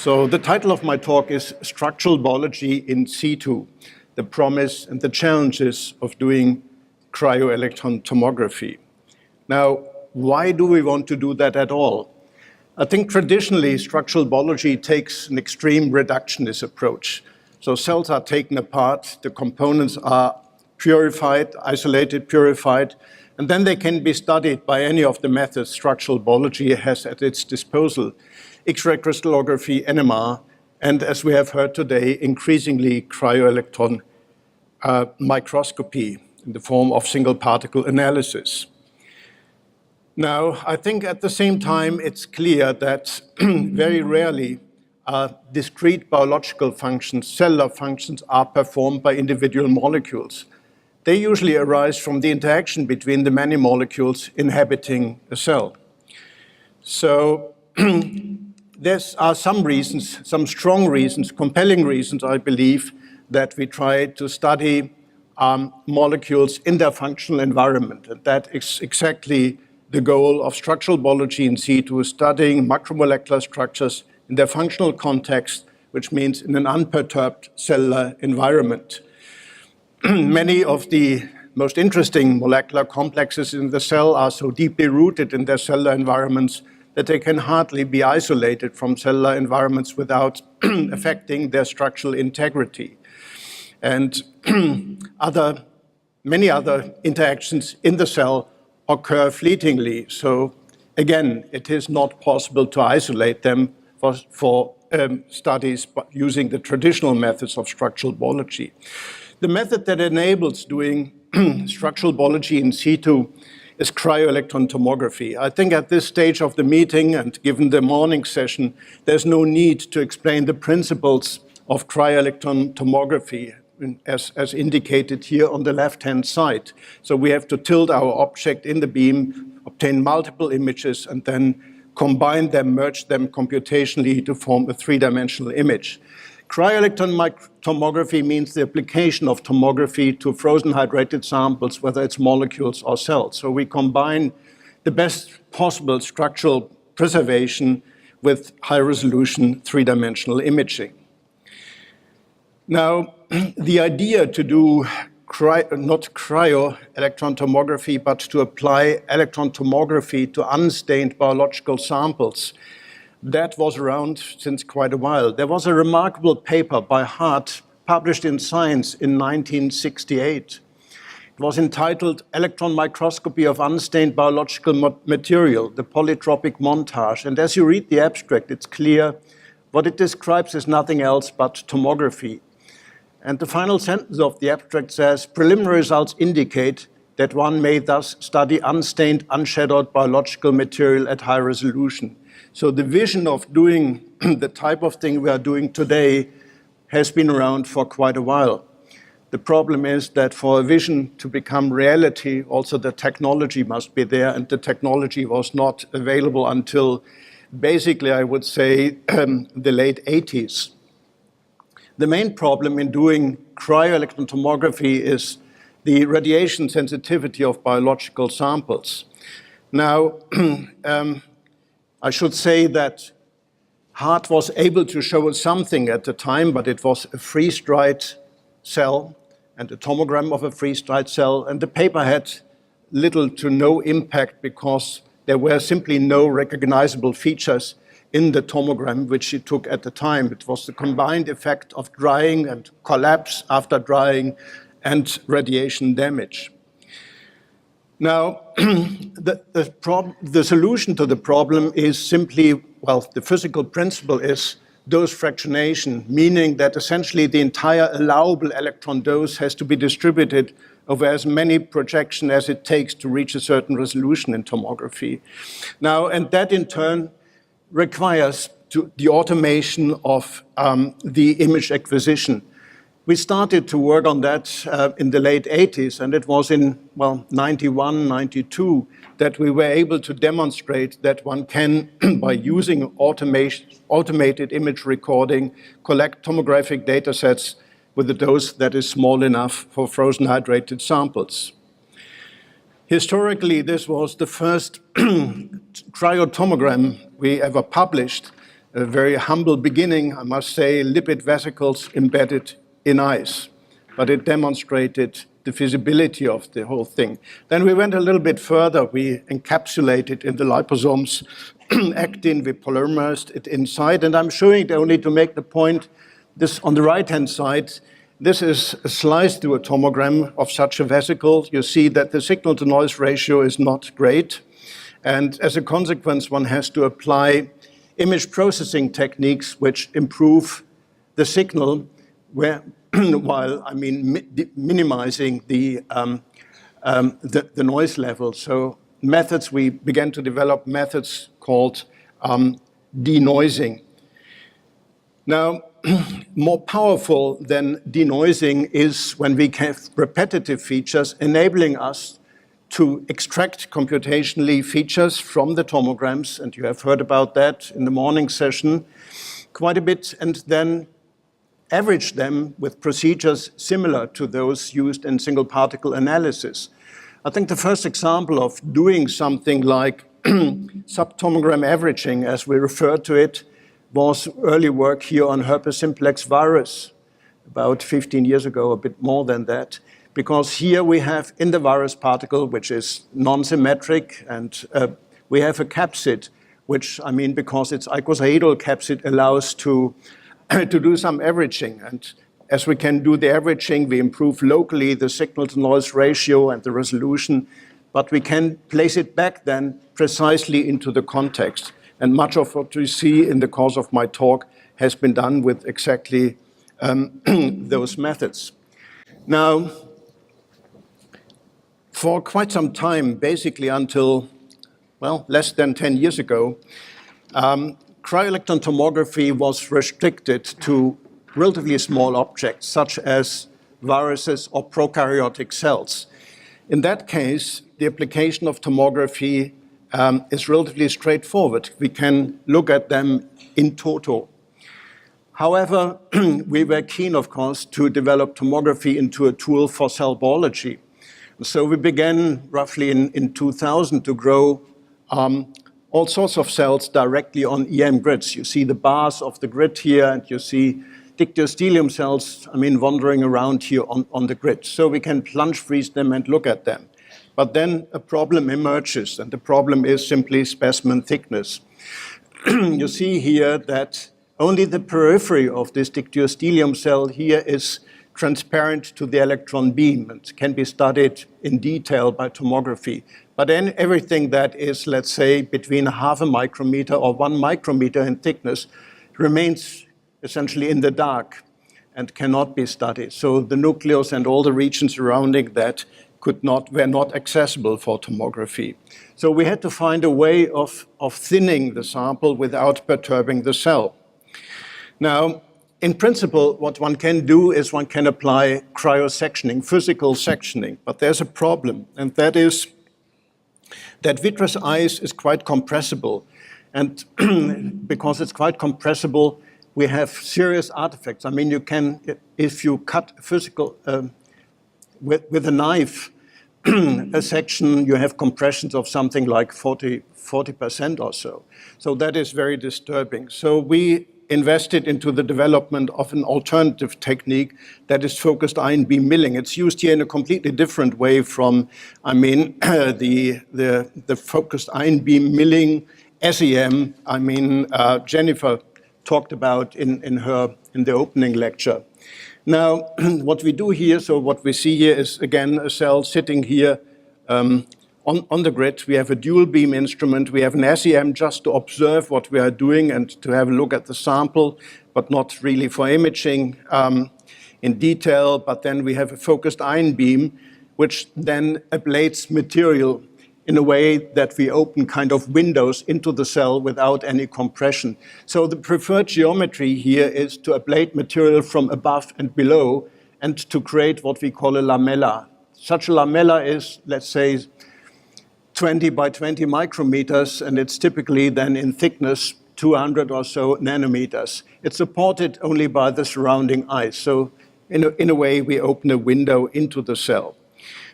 So the title of my talk is Structural Biology in situ, the promise and the challenges of doing cryo-electron tomography. Now, why do we want to do that at all? I think traditionally structural biology takes an extreme reductionist approach. So cells are taken apart, the components are purified, isolated, purified, and then they can be studied by any of the methods structural biology has at its disposal. X-ray crystallography, NMR, and as we have heard today, increasingly cryo-electron microscopy in the form of single particle analysis. Now, I think at the same time, it's clear that very rarely discrete biological functions, cellular functions, are performed by individual molecules. They usually arise from the interaction between the many molecules inhabiting a cell. So there are some reasons, some strong reasons, compelling reasons, I believe, that we try to study molecules in their functional environment. And that is exactly the goal of structural biology in situ, studying macromolecular structures in their functional context, which means in an unperturbed cellular environment. Many of the most interesting molecular complexes in the cell are so deeply rooted in their cellular environments that they can hardly be isolated from cellular environments without affecting their structural integrity. And many other interactions in the cell occur fleetingly. So again, it is not possible to isolate them for studies using the traditional methods of structural biology. The method that enables doing structural biology in situ is cryo-electron tomography. I think at this stage of the meeting, and given the morning session, there's no need to explain the principles of cryo-electron tomography as indicated here on the left-hand side. So we have to tilt our object in the beam, obtain multiple images, and then combine them, merge them computationally to form a three-dimensional image. Cryo-electron tomography means the application of tomography to frozen hydrated samples, whether it's molecules or cells. So we combine the best possible structural preservation with high-resolution three-dimensional imaging. Now, the idea to do not cryo-electron tomography, but to apply electron tomography to unstained biological samples, that was around since quite a while. There was a remarkable paper by Hart published in Science in 1968. It was entitled Electron Microscopy of Unstained Biological Material, the Polytropic Montage. And as you read the abstract, it's clear what it describes is nothing else but tomography. And the final sentence of the abstract says, preliminary results indicate that one may thus study unstained, unshadowed biological material at high resolution. So the vision of doing the type of thing we are doing today has been around for quite a while. The problem is that for a vision to become reality, also the technology must be there, and the technology was not available until basically, I would say, the late 80s. The main problem in doing cryo-electron tomography is the radiation sensitivity of biological samples. Now, I should say that Hart was able to show us something at the time, but it was a freeze-dried cell and a tomogram of a freeze-dried cell, and the paper had little to no impact because there were simply no recognizable features in the tomogram which it took at the time. It was the combined effect of drying and collapse after drying and radiation damage. Now, the solution to the problem is simply, well, the physical principle is dose fractionation, meaning that essentially the entire allowable electron dose has to be distributed over as many projections as it takes to reach a certain resolution in tomography. Now, and that in turn requires the automation of the image acquisition. We started to work on that in the late 80s, and it was in, well, 91, 92, that we were able to demonstrate that one can, by using automated image recording, collect tomographic data sets with a dose that is small enough for frozen hydrated samples. Historically, this was the first cryotomogram we ever published, a very humble beginning, I must say, lipid vesicles embedded in ice. But it demonstrated the feasibility of the whole thing. Then we went a little bit further. We encapsulated in the liposomes actin, we polymerized it inside, and I'm showing it only to make the point. This on the right-hand side, this is a slice through a tomogram of such a vesicle. You see that the signal-to-noise ratio is not great, and as a consequence, one has to apply image processing techniques which improve the signal while minimizing the noise level. So methods, we began to develop methods called denoising. Now, more powerful than denoising is when we have repetitive features enabling us to extract computationally features from the tomograms, and you have heard about that in the morning session quite a bit, and then average them with procedures similar to those used in single particle analysis. I think the first example of doing something like subtomogram averaging, as we refer to it, was early work here on herpes simplex virus, about 15 years ago, a bit more than that, because here we have in the virus particle, which is non-symmetric, and we have a capsid, which, because it's icosahedral capsid, allows to do some averaging. And as we can do the averaging, we improve locally the signal-to-noise ratio and the resolution, but we can place it back then precisely into the context. And much of what we see in the course of my talk has been done with exactly those methods. Now, for quite some time, basically until, well, less than 10 years ago, cryo-electron tomography was restricted to relatively small objects, such as viruses or prokaryotic cells. In that case, the application of tomography is relatively straightforward. We can look at them in toto. However, we were keen, of course, to develop tomography into a tool for cell biology. So we began roughly in 2000 to grow all sorts of cells directly on EM grids. You see the bars of the grid here, and you see dictyostelium cells, wandering around here on the grid. So we can plunge freeze them and look at them. But then a problem emerges, and the problem is simply specimen thickness. You see here that only the periphery of this dictyostelium cell here is transparent to the electron beam and can be studied in detail by tomography. But then everything that is, let's say, between 0.5 micrometer or 1 micrometer in thickness remains essentially in the dark and cannot be studied. So the nucleus and all the regions surrounding that were not accessible for tomography. So we had to find a way of thinning the sample without perturbing the cell. Now, in principle, what one can do is one can apply cryosectioning, physical sectioning, but there's a problem, and that is that vitreous ice is quite compressible. And because it's quite compressible, we have serious artifacts. You can, if you cut physical, with a knife, a section, you have compressions of something like 40% or so. So that is very disturbing. So we invested into the development of an alternative technique that is focused ion beam milling. It's used here in a completely different way from, the focused ion beam milling SEM, Jennifer talked about in the opening lecture. Now, what we do here, so what we see here is, again, a cell sitting here on the grid. We have a dual beam instrument. We have an SEM just to observe what we are doing and to have a look at the sample, but not really for imaging in detail. But then we have a focused ion beam, which then ablates material in a way that we open kind of windows into the cell without any compression. So the preferred geometry here is to ablate material from above and below and to create what we call a lamella. Such a lamella is, let's say, 20 by 20 micrometers, and it's typically then in thickness 200 or so nanometers. It's supported only by the surrounding ice. So in a way, we open a window into the cell.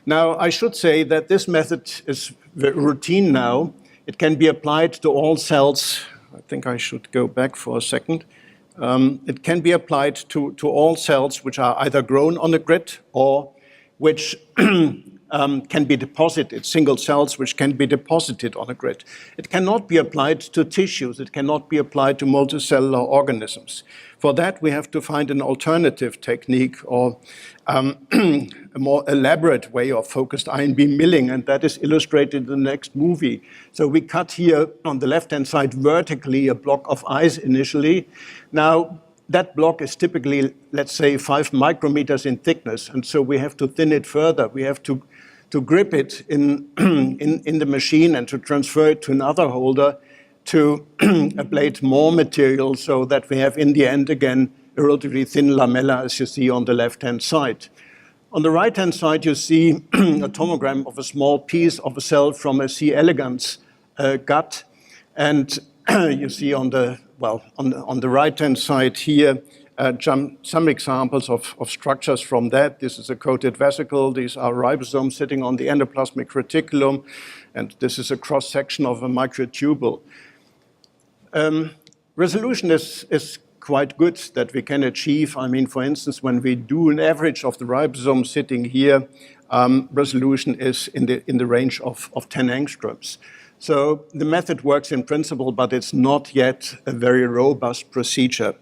Now, I should say that this method is routine now. It can be applied to all cells I think I should go back for a second. It can be applied to all cells which are either grown on a grid or which can be deposited, single cells which can be deposited on a grid. It cannot be applied to tissues. It cannot be applied to multicellular organisms. For that, we have to find an alternative technique or a more elaborate way of focused ion beam milling, and that is illustrated in the next movie. So we cut here on the left-hand side vertically a block of ice initially. Now, that block is typically, let's say, 5 micrometers in thickness, and so we have to thin it further. We have to grip it in the machine and to transfer it to another holder to ablate more material so that we have, in the end, again, a relatively thin lamella, as you see on the left-hand side. On the right-hand side, you see a tomogram of a small piece of a cell from a C. elegans gut, and you see on the right-hand side here some examples of structures from that. This is a coated vesicle. These are ribosomes sitting on the endoplasmic reticulum, and this is a cross-section of a microtubule. Resolution is quite good that we can achieve. I mean, for instance, when we do an average of the ribosome sitting here, resolution is in the range of 10 angstroms. So the method works in principle, but it's not yet a very robust procedure.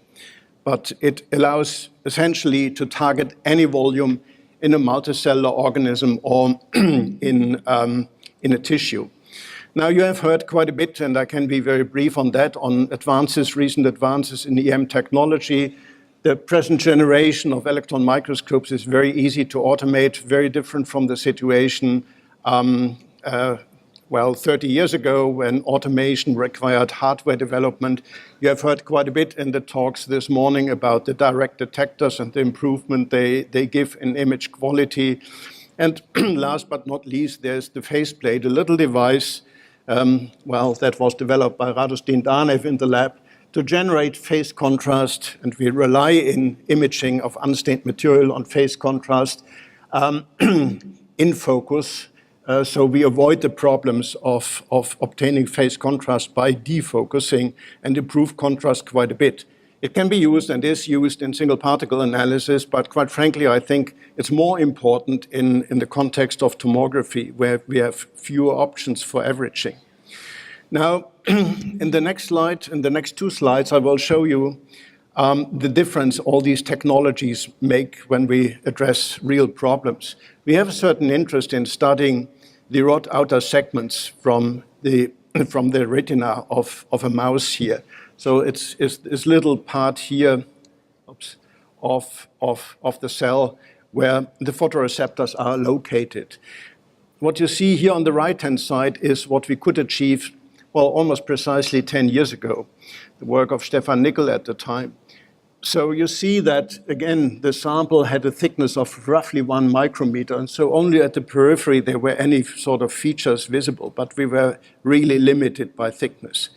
But it allows essentially to target any volume in a multicellular organism or in a tissue. Now, you have heard quite a bit, and I can be very brief on that, on recent advances in EM technology. The present generation of electron microscopes is very easy to automate, very different from the situation 30 years ago when automation required hardware development. You have heard quite a bit in the talks this morning about the direct detectors and the improvement they give in image quality. And last but not least, there's the faceplate, a little device that was developed by Radostin Danev in the lab to generate phase contrast, and we rely in imaging of unstained material on phase contrast in focus. So we avoid the problems of obtaining phase contrast by defocusing and improve contrast quite a bit. It can be used and is used in single particle analysis, but quite frankly, I think it's more important in the context of tomography, where we have fewer options for averaging. Now, in the next slide, in the next 2 slides, I will show you the difference all these technologies make when we address real problems. We have a certain interest in studying the rod outer segments from the retina of a mouse here. So it's this little part here of the cell where the photoreceptors are located. What you see here on the right-hand side is what we could achieve, well, almost precisely 10 years ago, the work of Stefan Nickel at the time. So you see that, again, the sample had a thickness of roughly 1 micrometer, and so only at the periphery there were any sort of features visible, but we were really limited by thickness.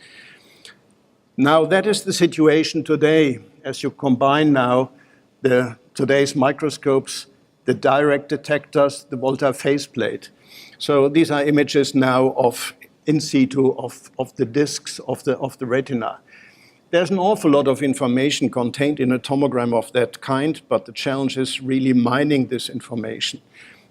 Now, that is the situation today, as you combine now today's microscopes, the direct detectors, the Volta faceplate. So these are images now of in situ of the discs of the retina. There's an awful lot of information contained in a tomogram of that kind, but the challenge is really mining this information.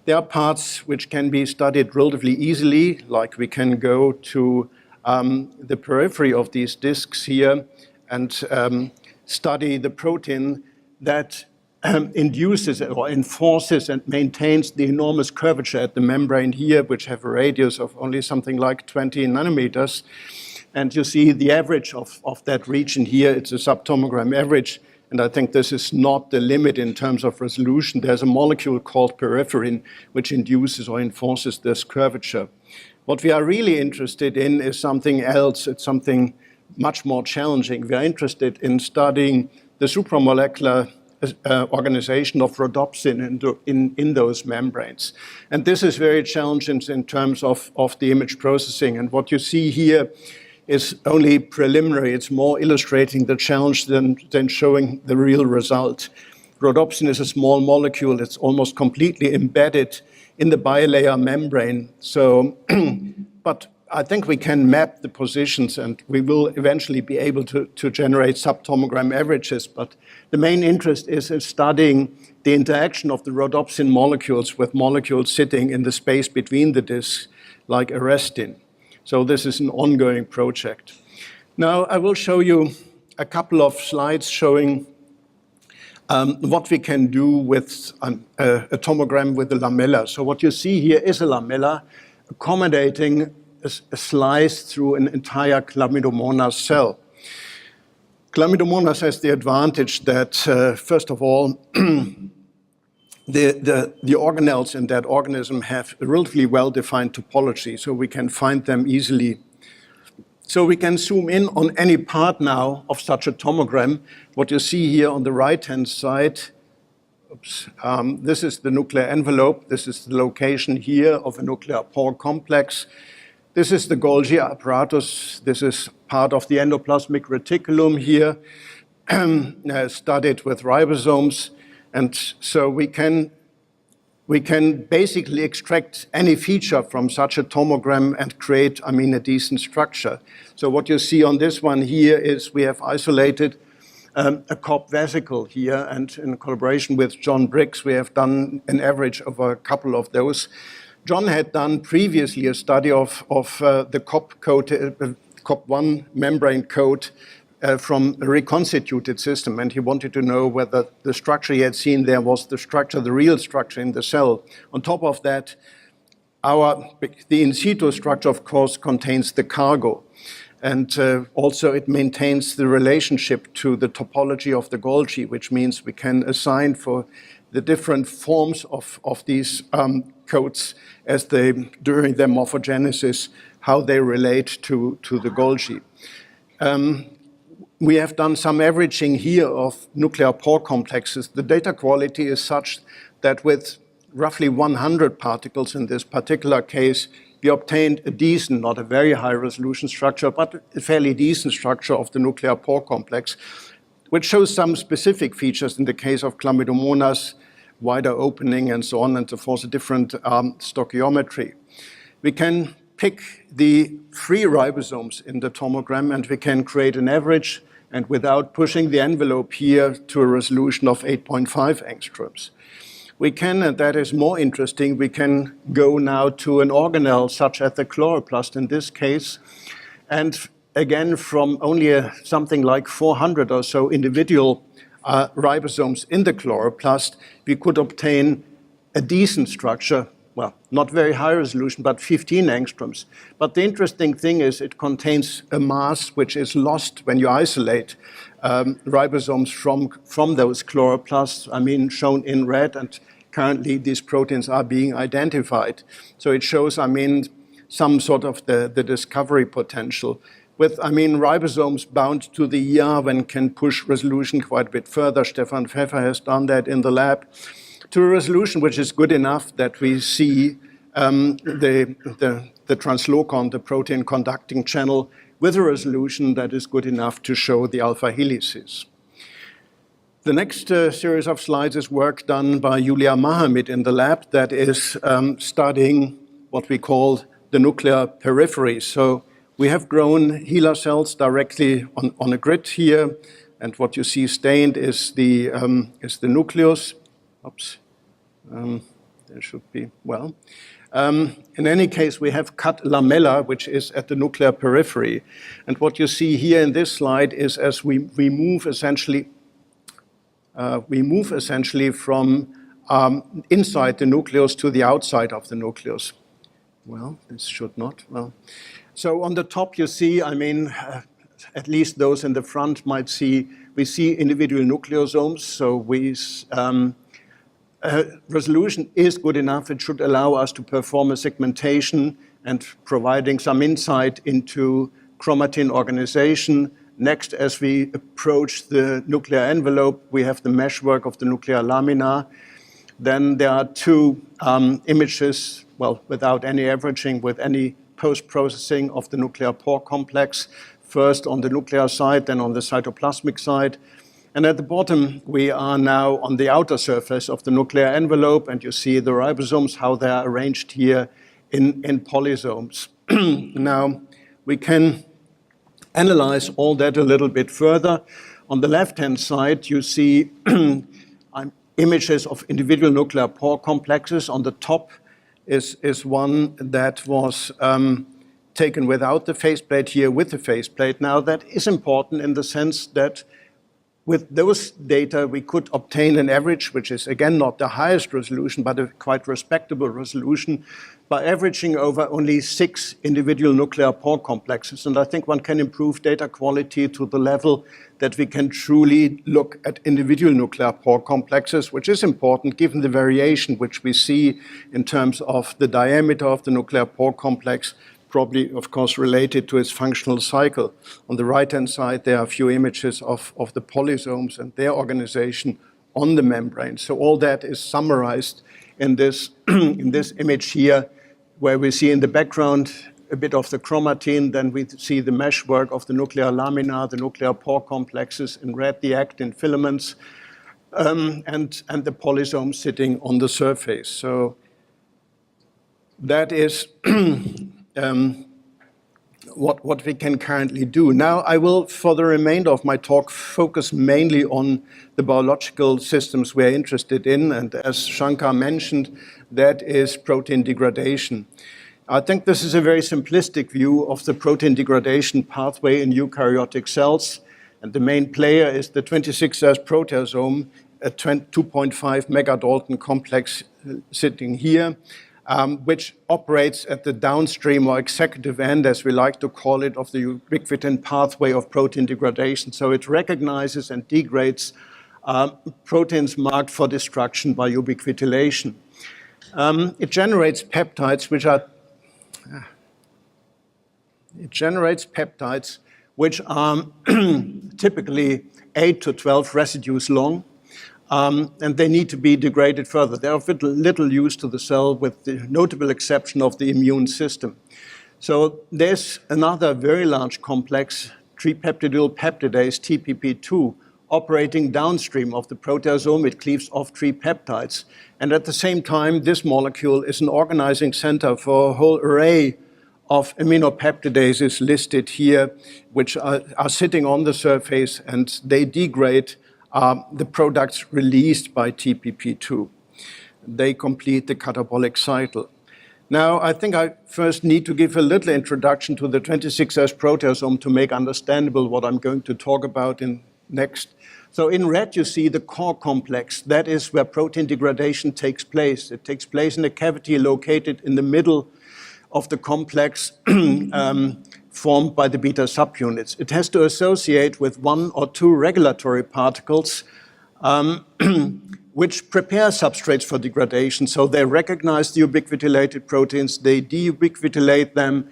There are parts which can be studied relatively easily, like we can go to the periphery of these discs here and study the protein that induces or enforces and maintains the enormous curvature at the membrane here, which have a radius of only something like 20 nanometers. And you see the average of that region here. It's a subtomogram average, and I think this is not the limit in terms of resolution. There's a molecule called peripherin which induces or enforces this curvature. What we are really interested in is something else. It's something much more challenging. We are interested in studying the supramolecular organization of rhodopsin in those membranes. And this is very challenging in terms of the image processing. And what you see here is only preliminary. It's more illustrating the challenge than showing the real result. Rhodopsin is a small molecule. It's almost completely embedded in the bilayer membrane. So, but I think we can map the positions, and we will eventually be able to generate subtomogram averages. But the main interest is in studying the interaction of the rhodopsin molecules with molecules sitting in the space between the disks, like arrestin. So this is an ongoing project. Now I will show you a couple of slides showing what we can do with a tomogram with a lamella. So what you see here is a lamella accommodating a slice through an entire Chlamydomonas cell. Chlamydomonas has the advantage that, first of all, the organelles in that organism have a relatively well-defined topology, so we can find them easily. So we can zoom in on any part now of such a tomogram. What you see here on the right-hand side, this is the nuclear envelope. This is the location here of a nuclear pore complex. This is the Golgi apparatus. This is part of the endoplasmic reticulum here, studied with ribosomes. And so we can basically extract any feature from such a tomogram and create, a decent structure. So what you see on this one here is we have isolated a COP vesicle here, and in collaboration with John Briggs, we have done an average of a couple of those. John had done previously a study of the COP1 membrane coat from a reconstituted system, and he wanted to know whether the structure he had seen there was the structure, the real structure in the cell. On top of that, the in situ structure, of course, contains the cargo. And also it maintains the relationship to the topology of the Golgi, which means we can assign for the different forms of these coats as during their morphogenesis, how they relate to the Golgi. We have done some averaging here of nuclear pore complexes. The data quality is such that with roughly 100 particles in this particular case, we obtained a decent, not a very high resolution structure, but a fairly decent structure of the nuclear pore complex, which shows some specific features in the case of Chlamydomonas, wider opening and so on and so forth, a different stoichiometry. We can pick the free ribosomes in the tomogram, and we can create an average, and without pushing the envelope here to a resolution of 8.5 angstroms. We can, and that is more interesting, we can go now to an organelle such as the chloroplast in this case, and again from only something like 400 or so individual ribosomes in the chloroplast, we could obtain a decent structure, well, not very high resolution, but 15 angstroms. But the interesting thing is it contains a mass which is lost when you isolate ribosomes from those chloroplasts, shown in red, and currently these proteins are being identified. So it shows, some sort of the discovery potential. With, ribosomes bound to the ER, one can push resolution quite a bit further. Stefan Pfeffer has done that in the lab, to a resolution which is good enough that we see the translocon, the protein conducting channel, with a resolution that is good enough to show the alpha helices. The next series of slides is work done by Julia Mahamid in the lab that is studying what we call the nuclear periphery. So we have grown HeLa cells directly on a grid here, and what you see stained is the nucleus. Oops, there should be, well. In any case, we have cut lamella, which is at the nuclear periphery. And what you see here in this slide is as we move essentially from inside the nucleus to the outside of the nucleus. Well, this should not, well. So on the top you see, at least those in the front might see, we see individual nucleosomes, so resolution is good enough. It should allow us to perform a segmentation and providing some insight into chromatin organization. Next, as we approach the nuclear envelope, we have the meshwork of the nuclear lamina. Then there are two images, well, without any averaging, with any post-processing of the nuclear pore complex, first on the nuclear side, then on the cytoplasmic side. And at the bottom, we are now on the outer surface of the nuclear envelope, and you see the ribosomes, how they are arranged here in polysomes. Now, we can analyze all that a little bit further. On the left-hand side, you see images of individual nuclear pore complexes. On the top is one that was taken without the faceplate, here with the faceplate. Now, that is important in the sense that with those data, we could obtain an average, which is, again, not the highest resolution, but a quite respectable resolution, by averaging over only 6 individual nuclear pore complexes. And I think one can improve data quality to the level that we can truly look at individual nuclear pore complexes, which is important given the variation which we see in terms of the diameter of the nuclear pore complex, probably, of course, related to its functional cycle. On the right-hand side, there are a few images of the polysomes and their organization on the membrane. So all that is summarized in this, in this image here, where we see in the background a bit of the chromatin, then we see the meshwork of the nuclear lamina, the nuclear pore complexes, in red the actin filaments, and the polysomes sitting on the surface. So that is what we can currently do. Now, I will, for the remainder of my talk, focus mainly on the biological systems we're interested in, and as Shankar mentioned, that is protein degradation. I think this is a very simplistic view of the protein degradation pathway in eukaryotic cells, and the main player is the 26S proteasome, a 2.5 megadalton complex sitting here, which operates at the downstream or executive end, as we like to call it, of the ubiquitin pathway of protein degradation. So it recognizes and degrades proteins marked for destruction by ubiquitination. It generates peptides which are typically 8 to 12 residues long. And they need to be degraded further. They are of little use to the cell, with the notable exception of the immune system. So there's another very large complex, tripeptidyl peptidase, TPP2, operating downstream of the proteasome. It cleaves off tripeptides. And at the same time, this molecule is an organizing center for a whole array of aminopeptidases listed here, which are sitting on the surface, and they degrade the products released by TPP2. They complete the catabolic cycle. Now, I think I first need to give a little introduction to the 26S proteasome to make understandable what I'm going to talk about in next. So in red, you see the core complex. That is where protein degradation takes place. It takes place in a cavity located in the middle of the complex formed by the beta subunits. It has to associate with 1 or 2 regulatory particles which prepare substrates for degradation. So they recognize the ubiquitinated proteins, they deubiquitinate them,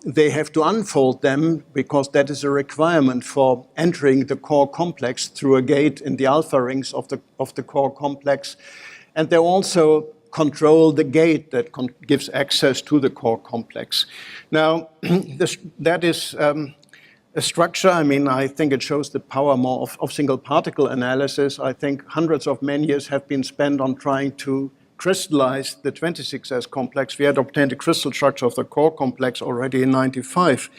they have to unfold them because that is a requirement for entering the core complex through a gate in the alpha rings of the core complex. And they also control the gate that gives access to the core complex. Now, that is a structure. I mean, I think it shows the power more of single particle analysis. I think hundreds of man-years have been spent on trying to crystallize the 26S complex. We had obtained a crystal structure of the core complex already in '95.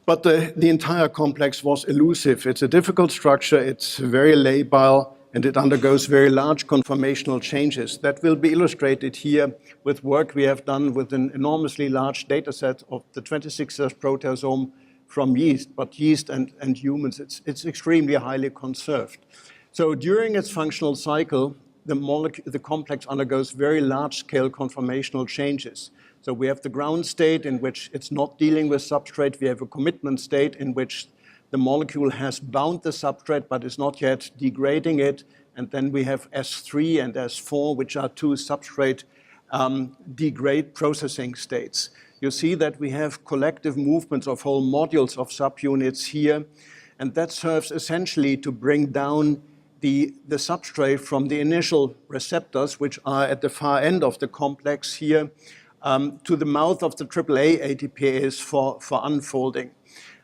But the entire complex was elusive. It's a difficult structure, it's very labile, and it undergoes very large conformational changes. That will be illustrated here with work we have done with an enormously large data set of the 26S proteasome from yeast, but yeast and humans, it's extremely highly conserved. So during its functional cycle, the complex undergoes very large-scale conformational changes. So we have the ground state in which it's not dealing with substrate. We have a commitment state in which the molecule has bound the substrate but is not yet degrading it. And then we have S3 and S4, which are 2 substrate degrade processing states. You see that we have collective movements of whole modules of subunits here. And that serves essentially to bring down the substrate from the initial receptors, which are at the far end of the complex here, to the mouth of the AAA ATPase for unfolding.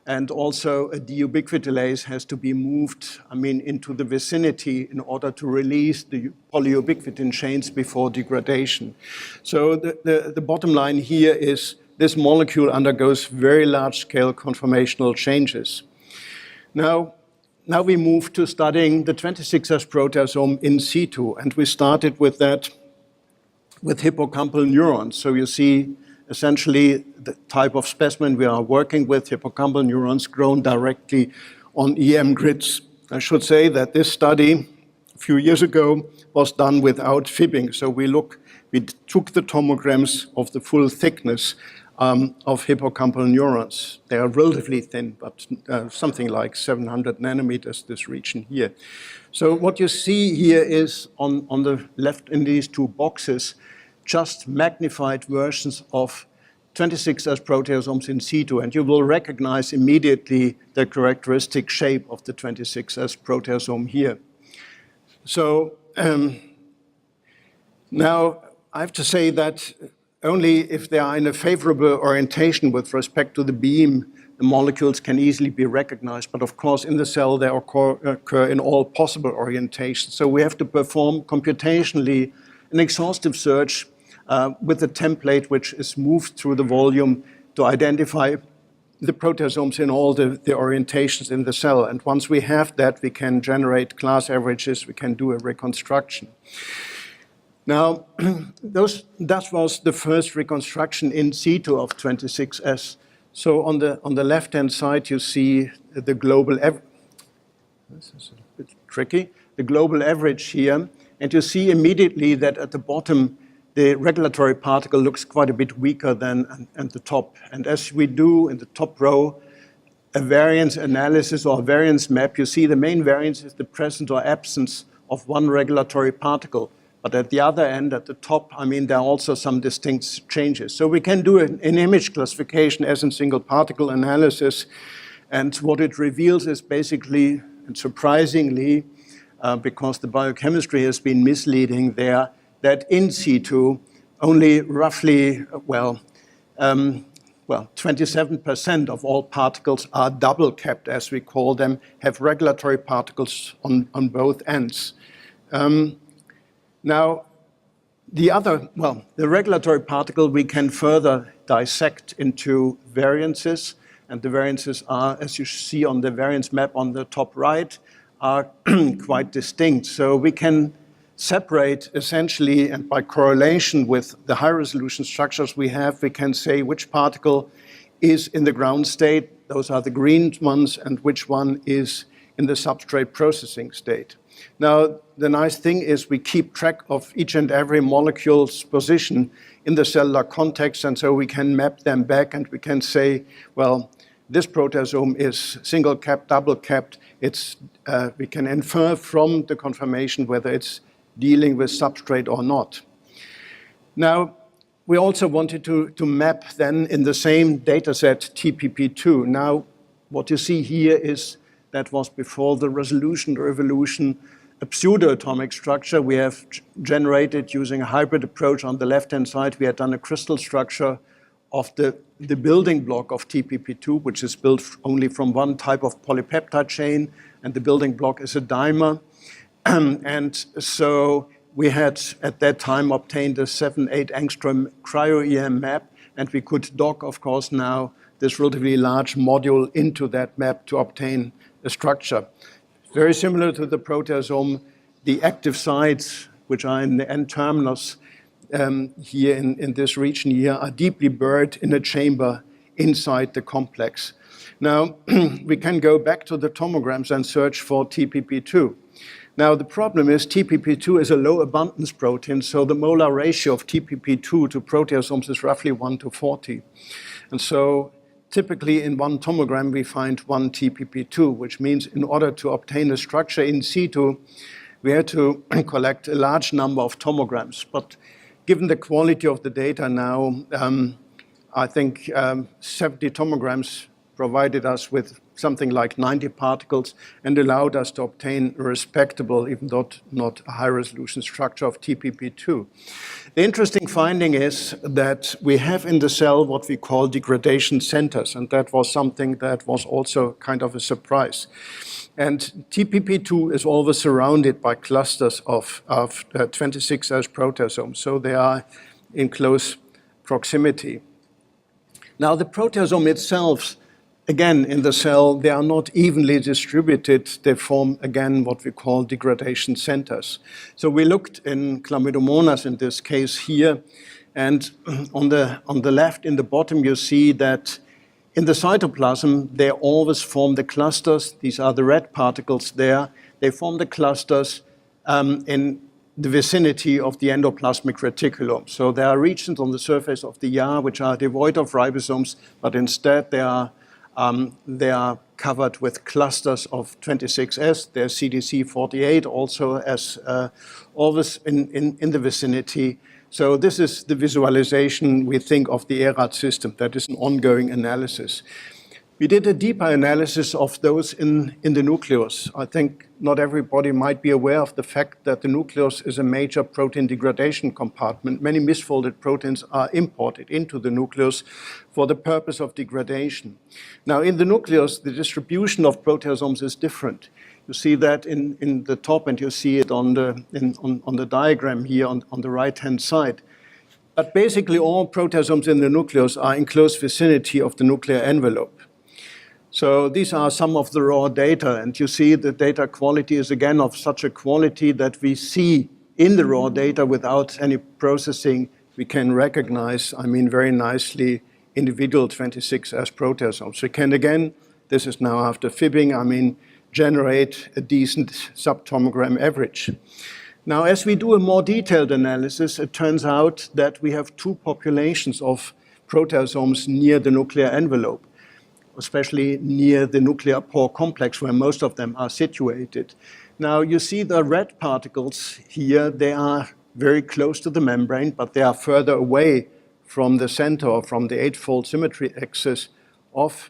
And also a deubiquitinase has to be moved, into the vicinity in order to release the polyubiquitin chains before degradation. So the bottom line here is this molecule undergoes very large-scale conformational changes. Now we move to studying the 26S proteasome in situ, and we started with that with hippocampal neurons. So you see essentially the type of specimen we are working with, hippocampal neurons grown directly on EM grids. I should say that this study a few years ago was done without fibbing. So we took the tomograms of the full thickness of hippocampal neurons. They are relatively thin, but something like 700 nanometers, this region here. So what you see here is on the left in these two boxes, just magnified versions of 26S proteasomes in situ, and you will recognize immediately the characteristic shape of the 26S proteasome here. So now I have to say that only if they are in a favorable orientation with respect to the beam, the molecules can easily be recognized. But of course, in the cell, they occur in all possible orientations. So we have to perform computationally an exhaustive search with a template which is moved through the volume to identify the proteasomes in all the orientations in the cell. And once we have that, we can generate class averages, we can do a reconstruction. Now, that was the first reconstruction in situ of 26S. So on the left-hand side, you see the global average. This is a bit tricky. The global average here, and you see immediately that at the bottom, the regulatory particle looks quite a bit weaker than at the top. And as we do in the top row, a variance analysis or a variance map, you see the main variance is the presence or absence of one regulatory particle. But at the other end, at the top, I mean, there are also some distinct changes. So we can do an image classification as in single particle analysis. And what it reveals is basically, and surprisingly, because the biochemistry has been misleading there, that in situ, only roughly, 27% of all particles are double capped, as we call them, have regulatory particles on both ends. Now, the regulatory particle we can further dissect into variances, and the variances are, as you see on the variance map on the top right, are quite distinct. So we can separate essentially, and by correlation with the high resolution structures we have, we can say which particle is in the ground state, those are the green ones, and which one is in the substrate processing state. Now, the nice thing is we keep track of each and every molecule's position in the cellular context, and so we can map them back and we can say, well, this proteasome is single capped, double capped. We can infer from the conformation whether it's dealing with substrate or not. Now, we also wanted to map then in the same data set TPP2. Now, what you see here is that was before the resolution revolution, a pseudo-atomic structure we have generated using a hybrid approach. On the left-hand side, we had done a crystal structure of the building block of TPP2, which is built only from one type of polypeptide chain, and the building block is a dimer. And so we had, at that time, obtained a 7-8 angstrom cryo-EM map, and we could dock, of course, now this relatively large module into that map to obtain a structure. Very similar to the proteasome, the active sites, which are in the N-terminus here in this region here, are deeply buried in a chamber inside the complex. Now, we can go back to the tomograms and search for TPP2. Now, the problem is TPP2 is a low abundance protein, so the molar ratio of TPP2 to proteasomes is roughly 1:40. And so typically in one tomogram, we find one TPP2, which means in order to obtain a structure in situ, we had to collect a large number of tomograms. But given the quality of the data now, I think 70 tomograms provided us with something like 90 particles and allowed us to obtain a respectable, even though not a high-resolution structure of TPP2. The interesting finding is that we have in the cell what we call degradation centers, and that was something that was also kind of a surprise. And TPP2 is always surrounded by clusters of 26S proteasomes, so they are in close proximity. Now, the proteasome itself, again, in the cell, they are not evenly distributed. They form, again, what we call degradation centers. So we looked in Chlamydomonas, in this case here, and on the left, in the bottom, you see that in the cytoplasm, they always form the clusters. These are the red particles there. They form the clusters in the vicinity of the endoplasmic reticulum. So there are regions on the surface of the ER which are devoid of ribosomes, but instead they are covered with clusters of 26S. There's CDC48 also as always in the vicinity. So this is the visualization, we think, of the ERAD system. That is an ongoing analysis. We did a deeper analysis of those in the nucleus. I think not everybody might be aware of the fact that the nucleus is a major protein degradation compartment. Many misfolded proteins are imported into the nucleus for the purpose of degradation. Now, in the nucleus, the distribution of proteasomes is different. You see that in the top, and you see it on the diagram here on the right-hand side. But basically, all proteasomes in the nucleus are in close vicinity of the nuclear envelope. So these are some of the raw data, and you see the data quality is again of such a quality that we see in the raw data without any processing, we can recognize, very nicely, individual 26S proteasomes. We can again, this is now after fibbing, generate a decent subtomogram average. Now, as we do a more detailed analysis, it turns out that we have two populations of proteasomes near the nuclear envelope, especially near the nuclear pore complex where most of them are situated. Now, you see the red particles here, they are very close to the membrane, but they are further away from the center or from the eightfold symmetry axis of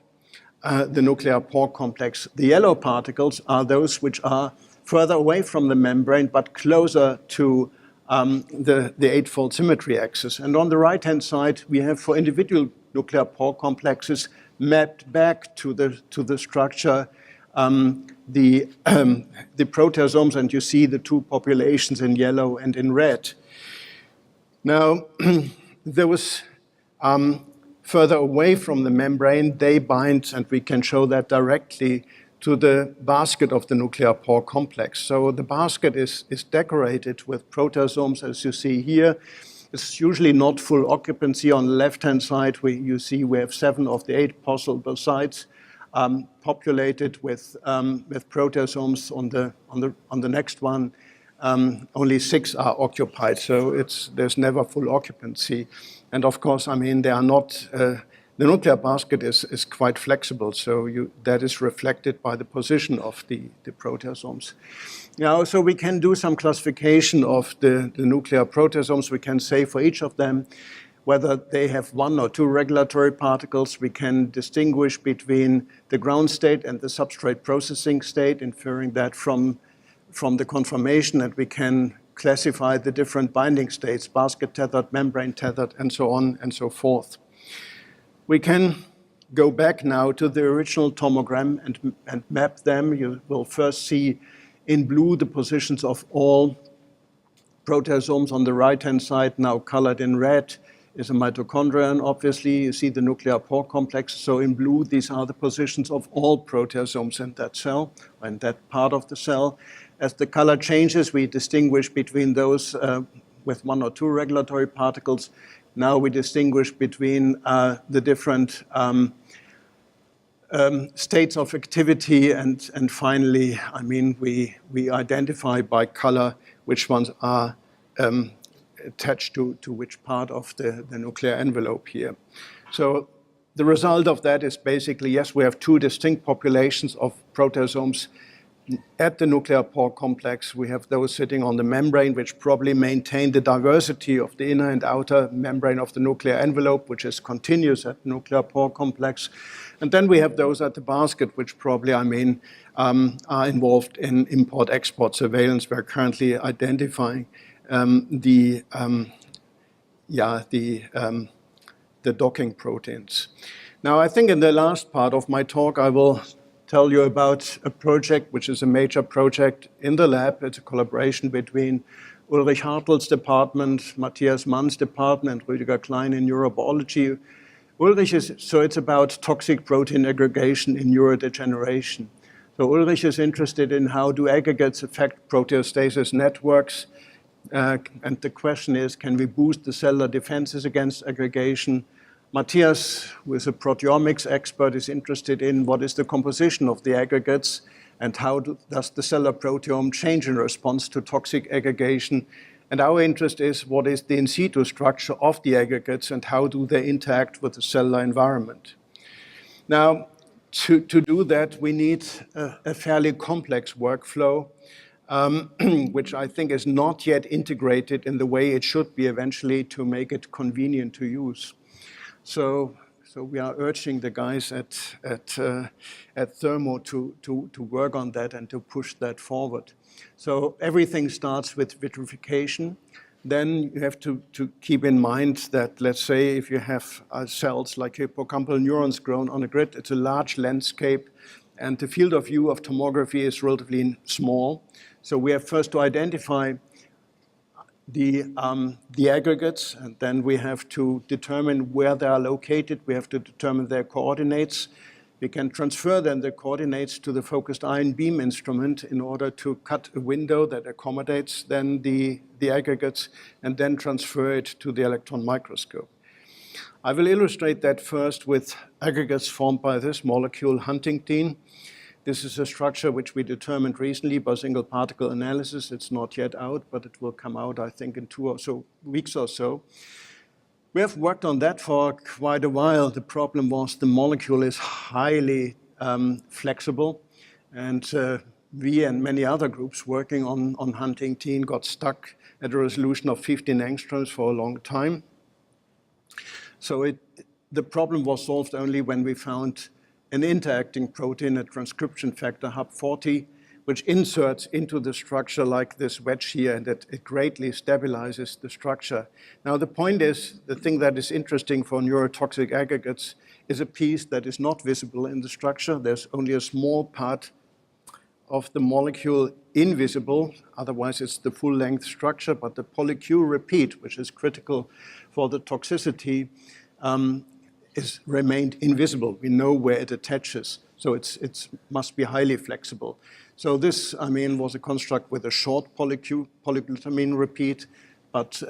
the nuclear pore complex. The yellow particles are those which are further away from the membrane, but closer to the eightfold symmetry axis. And on the right-hand side, we have for individual nuclear pore complexes mapped back to the structure the proteasomes, and you see the two populations in yellow and in red. Now, those further away from the membrane, they bind, and we can show that directly, to the basket of the nuclear pore complex. So the basket is decorated with proteasomes, as you see here. It's usually not full occupancy. On the left-hand side, you see we have 7 of the 8 possible sites populated with proteasomes. On the next one, only 6 are occupied, so there's never full occupancy. And of course, they are not. The nuclear basket is quite flexible, so that is reflected by the position of the proteasomes. Now, so we can do some classification of the nuclear proteasomes. We can say for each of them whether they have 1 or 2 regulatory particles. We can distinguish between the ground state and the substrate processing state, inferring that from the conformation, and we can classify the different binding states, basket tethered, membrane tethered, and so on and so forth. We can go back now to the original tomogram and map them. You will first see in blue the positions of all proteasomes. On the right-hand side, now colored in red, is a mitochondria, and obviously you see the nuclear pore complex. So in blue, these are the positions of all proteasomes in that cell, in that part of the cell. As the color changes, we distinguish between those with 1 or 2 regulatory particles. Now we distinguish between the different states of activity, and finally, we identify by color which ones are attached to which part of the nuclear envelope here. So the result of that is basically, yes, we have 2 distinct populations of proteasomes at the nuclear pore complex. We have those sitting on the membrane, which probably maintain the diversity of the inner and outer membrane of the nuclear envelope, which is continuous at the nuclear pore complex. And then we have those at the basket, which probably, are involved in import-export surveillance. We're currently identifying the docking proteins. Now, I think in the last part of my talk, I will tell you about a project which is a major project in the lab. It's a collaboration between Ulrich Hartel's department, Matthias Mann's department, and Rüdiger Klein in neurobiology. Ulrich so it's about toxic protein aggregation in neurodegeneration. So Ulrich is interested in how do aggregates affect proteostasis networks. And the question is, can we boost the cellular defenses against aggregation? Matthias, who is a proteomics expert, is interested in what is the composition of the aggregates and how does the cellular proteome change in response to toxic aggregation. And our interest is what is the in situ structure of the aggregates and how do they interact with the cellular environment. Now, to do that, we need a fairly complex workflow, which I think is not yet integrated in the way it should be eventually to make it convenient to use. So we are urging the guys at Thermo to work on that and to push that forward. So everything starts with vitrification. Then you have to keep in mind that, let's say, if you have cells like hippocampal neurons grown on a grid, it's a large landscape, and the field of view of tomography is relatively small. So we have first to identify the aggregates, and then we have to determine where they are located. We have to determine their coordinates. We can transfer then the coordinates to the focused ion beam instrument in order to cut a window that accommodates then the aggregates and then transfer it to the electron microscope. I will illustrate that first with aggregates formed by this molecule, huntingtin. This is a structure which we determined recently by single particle analysis. It's not yet out, but it will come out, I think, in 2 or so weeks or so. We have worked on that for quite a while. The problem was the molecule is highly flexible, and we and many other groups working on huntingtin got stuck at a resolution of 15 angstroms for a long time. So the problem was solved only when we found an interacting protein, a transcription factor, HUB40, which inserts into the structure like this wedge here, and that it greatly stabilizes the structure. Now, the point is, the thing that is interesting for neurotoxic aggregates is a piece that is not visible in the structure. There's only a small part of the molecule invisible, otherwise it's the full-length structure, but the polyQ repeat, which is critical for the toxicity, is remained invisible. We know where it attaches, so it must be highly flexible. So this, I mean, was a construct with a short polyglutamine repeat, but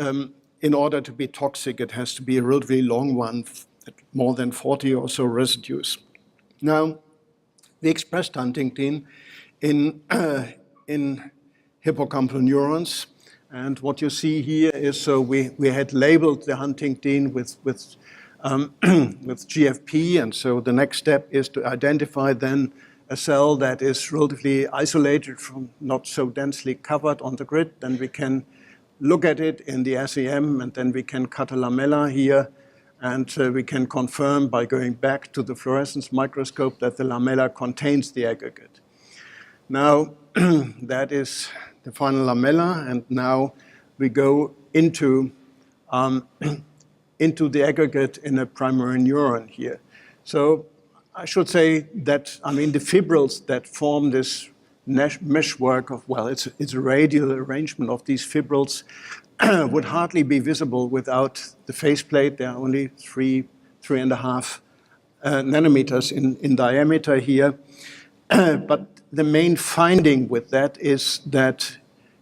in order to be toxic, it has to be a relatively long one, more than 40 or so residues. Now, we expressed huntingtin in hippocampal neurons, and what you see here is, so we had labeled the huntingtin with GFP, and so the next step is to identify then a cell that is relatively isolated from not so densely covered on the grid. Then we can look at it in the SEM, and then we can cut a lamella here, and we can confirm by going back to the fluorescence microscope that the lamella contains the aggregate. Now, that is the final lamella, and now we go into the aggregate in a primary neuron here. So I should say that, I mean, the fibrils that form this meshwork of, well, it's a radial arrangement of these fibrils would hardly be visible without the faceplate. They are only 3.5 nanometers in diameter here. But the main finding with that is that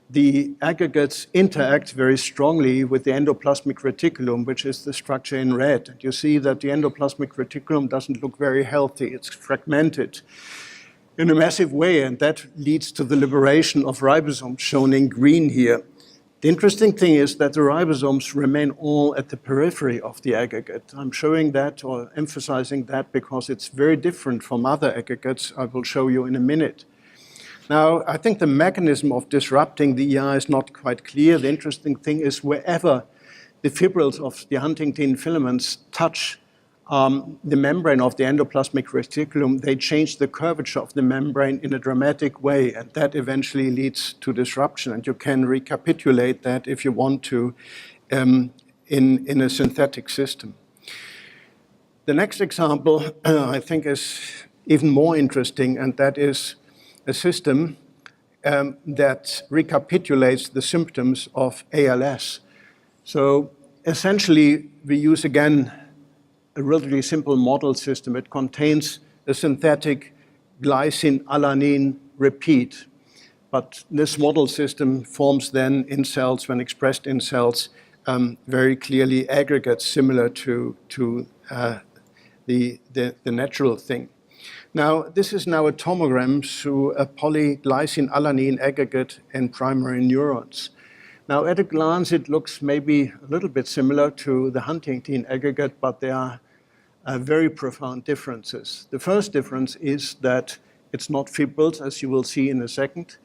the aggregates interact very strongly with the endoplasmic reticulum, which is the structure in red. And you see that the endoplasmic reticulum doesn't look very healthy. It's fragmented in a massive way, and that leads to the liberation of ribosomes, shown in green here. The interesting thing is that the ribosomes remain all at the periphery of the aggregate. I'm showing that or emphasizing that because it's very different from other aggregates I will show you in a minute. Now, I think the mechanism of disrupting the ER is not quite clear. The interesting thing is wherever the fibrils of the huntingtin filaments touch the membrane of the endoplasmic reticulum, they change the curvature of the membrane in a dramatic way, and that eventually leads to disruption. And you can recapitulate that if you want to in a synthetic system. The next example, I think, is even more interesting, and that is a system that recapitulates the symptoms of ALS. So essentially, we use again a relatively simple model system. It contains a synthetic glycine-alanine repeat. But this model system forms then in cells, when expressed in cells, very clearly aggregates similar to the natural thing. Now, this is now a tomogram through a polyglycine-alanine aggregate in primary neurons. Now, at a glance, it looks maybe a little bit similar to the Huntington aggregate, but there are very profound differences. The first difference is that it's not fibrils, as you will see in a second.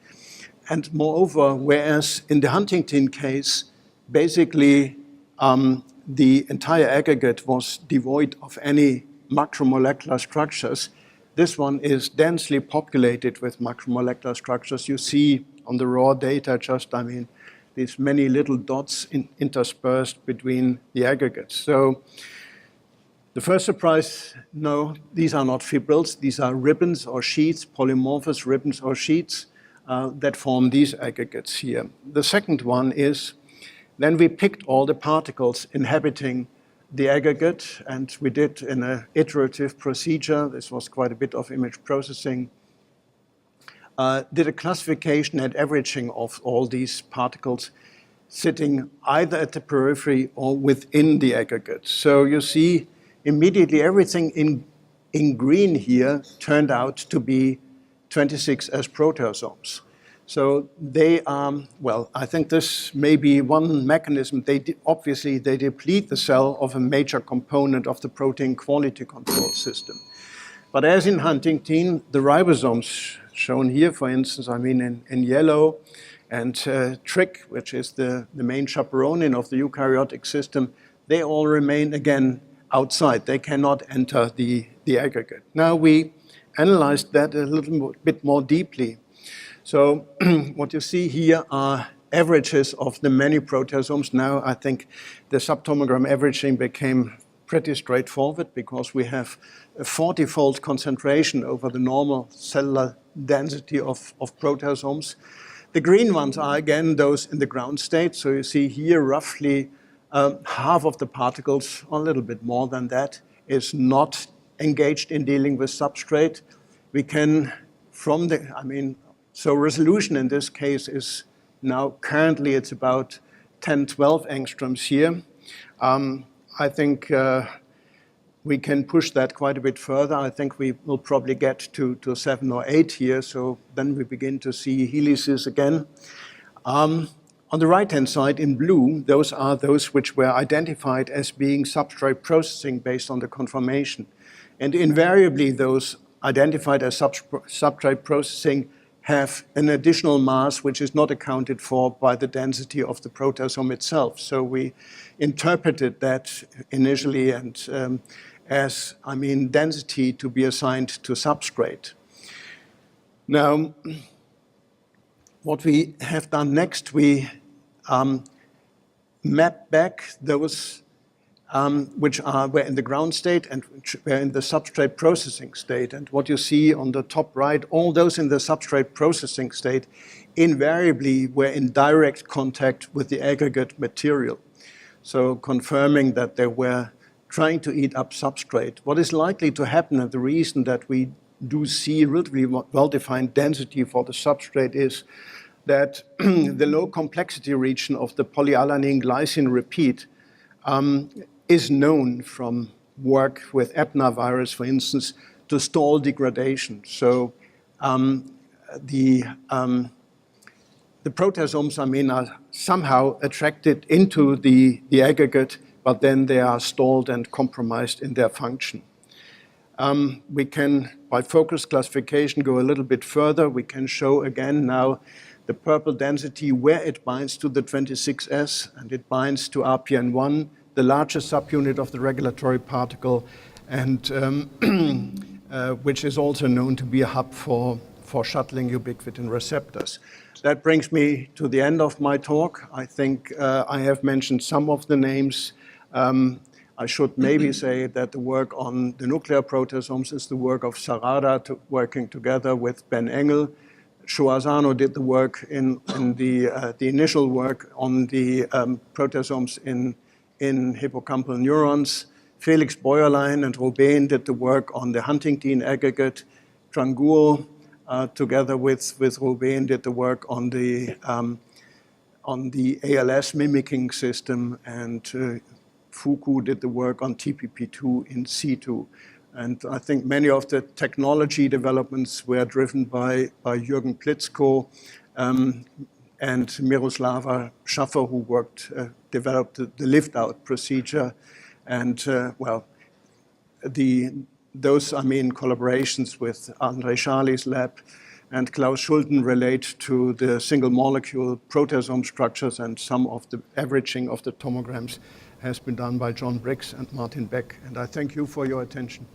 And moreover, whereas in the Huntington case, basically the entire aggregate was devoid of any macromolecular structures, this one is densely populated with macromolecular structures. You see on the raw data just, these many little dots interspersed between the aggregates. So the first surprise, no, these are not fibrils. These are ribbons or sheets, polymorphous ribbons or sheets that form these aggregates here. The second one is, then we picked all the particles inhabiting the aggregate, and we did in an iterative procedure. This was quite a bit of image processing. Did a classification and averaging of all these particles sitting either at the periphery or within the aggregate. So you see immediately everything in green here turned out to be 26S proteasomes. So they are, well, I think this may be one mechanism. Obviously, they deplete the cell of a major component of the protein quality control system. But as in Huntington, the ribosomes, shown here, for instance, in yellow, and TRIC, which is the main chaperonin of the eukaryotic system, they all remain, again, outside. They cannot enter the aggregate. Now, we analyzed that a little bit more deeply. So what you see here are averages of the many proteasomes. Now, I think the subtomogram averaging became pretty straightforward because we have a 40-fold concentration over the normal cellular density of proteasomes. The green ones are, again, those in the ground state. So you see here roughly half of the particles, or a little bit more than that, is not engaged in dealing with substrate. We can, from the, so resolution in this case is now currently it's about 10, 12 angstroms here. I think we can push that quite a bit further. I think we will probably get to 7 or 8 here. So then we begin to see helices again. On the right-hand side in blue, those are those which were identified as being substrate processing based on the conformation. And invariably, those identified as substrate processing have an additional mass which is not accounted for by the density of the proteasome itself. So we interpreted that initially and as, density to be assigned to substrate. Now, what we have done next, we map back those which were in the ground state and which were in the substrate processing state. And what you see on the top right, all those in the substrate processing state invariably were in direct contact with the aggregate material. So confirming that they were trying to eat up substrate. What is likely to happen, and the reason that we do see relatively well-defined density for the substrate is that the low complexity region of the polyalanine glycine repeat is known from work with adenovirus, for instance, to stall degradation. So the proteasomes, are somehow attracted into the aggregate, but then they are stalled and compromised in their function. We can, by focus classification, go a little bit further. We can show again now the purple density where it binds to the 26S, and it binds to RPN1, the largest subunit of the regulatory particle, and which is also known to be a hub for shuttling ubiquitin receptors. That brings me to the end of my talk. I think I have mentioned some of the names. I should maybe say that the work on the nuclear proteasomes is the work of Sarada, working together with Ben Engel. Shuazano did the work in the initial work on the proteasomes in hippocampal neurons. Felix Bäuerlein and Robin did the work on the Huntington aggregate. Trangur, together with Robin, did the work on the ALS mimicking system, and Fuku did the work on TPP2 in situ. And I think many of the technology developments were driven by Jürgen Plitzko and Miroslava Schaffer, who developed the lift-out procedure. And those collaborations with André Charlie's lab and Klaus Schulten relate to the single molecule proteasome structures, and some of the averaging of the tomograms has been done by John Briggs and Martin Beck. And I thank you for your attention.